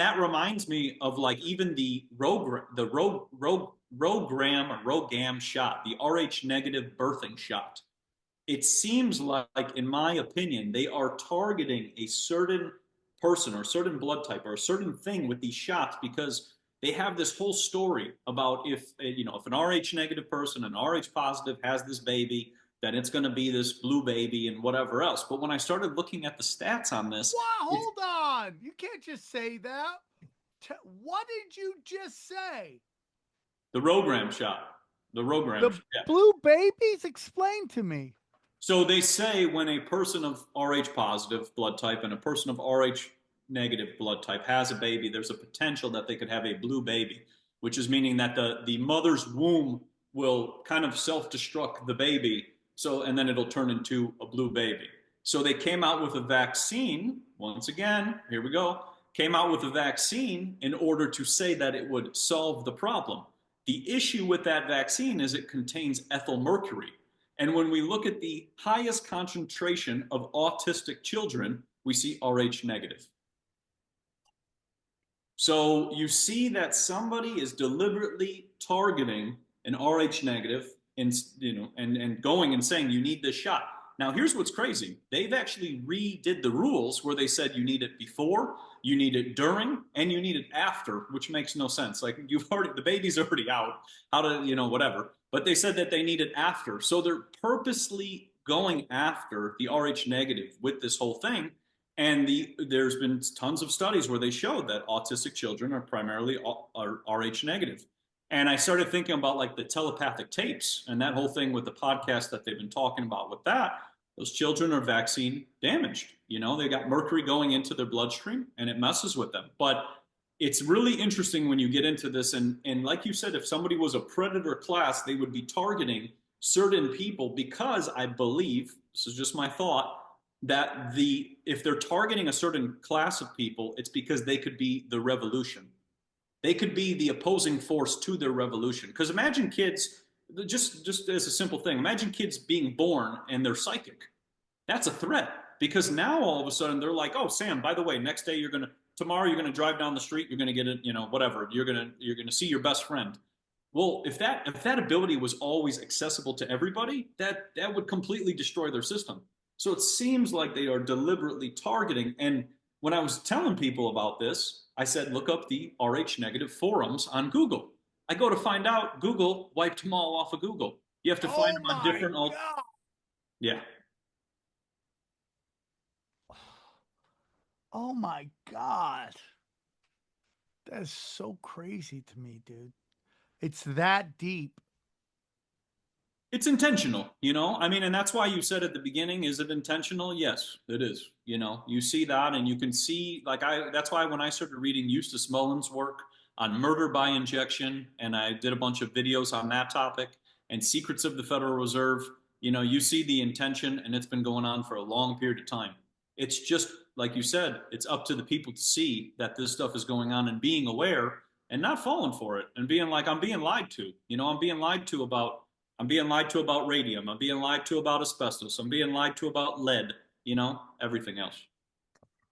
that reminds me of like even the Rogam shot, the Rh negative birthing shot. It seems like, in my opinion, they are targeting a certain person or a certain blood type or a certain thing with these shots because they have this whole story about if an Rh negative person, an Rh positive has this baby, then it's going to be this blue baby and whatever else. But when I started looking at the stats on this, What? it's Hold on. You can't just say that. What did you just say? the Rogram shot, the Rogram The shot. Yeah. blue babies? Explain to me. So they say when a person of Rh positive blood type and a person of Rh negative blood type has a baby, there's a potential that they could have a blue baby, which is meaning that the mother's womb will kind of self-destruct the baby, so and then it'll turn into a blue baby. So they came out with a vaccine. Once again, here we go. Came out with a vaccine in order to say that it would solve the problem. The issue with that vaccine is it contains ethyl mercury. And when we look at the highest concentration of autistic children, we see Rh negative. So you see that somebody is deliberately targeting an Rh negative and going and saying you need this shot. Now here's what's crazy. They've actually redid the rules where they said you need it before, you need it during, and you need it after, which makes no sense. Like the baby's already out. How to, whatever. But they said that they need it after. So they're purposely going after the Rh negative with this whole thing. And there's been tons of studies where they showed that autistic children are primarily Rh negative. And I started thinking about like the telepathic tapes and that whole thing with the podcast that they've been talking about with that. Those children are vaccine damaged. They got mercury going into their bloodstream and it messes with them. But it's really interesting when you get into this. And like you said, if somebody was a predator class, they would be targeting certain people because I believe, this is just my thought, that if they're targeting a certain class of people, it's because they could be the revolution. They could be the opposing force to their revolution. Because imagine kids, just as a simple thing, imagine kids being born and they're psychic. That's a threat because now all of a sudden they're like, oh, Sam, by the way, next day tomorrow you're gonna drive down the street, you're gonna get it, whatever, you're gonna see your best friend. Well, if that ability was always accessible to everybody, that would completely destroy their system. So it seems like they are deliberately targeting. And when I was telling people about this, I said, look up the Rh negative forums on Google. I go to find out Google wiped them all off of Google. You have to find Oh them on my different, God. yeah. Oh my God. That's so crazy to me, dude. It's that deep. It's intentional, I mean, and that's why you said at the beginning, is it intentional? Yes, it is. You see that and you can see, like, that's why when I started reading Eustace Mullins' work on murder by injection, and I did a bunch of videos on that topic, and Secrets of the Federal Reserve, you see the intention, and it's been going on for a long period of time. It's just, like you said, it's up to the people to see that this stuff is going on and being aware and not falling for it and being like, I'm being lied to. I'm being lied to about radium. I'm being lied to about asbestos. I'm being lied to about lead, everything else.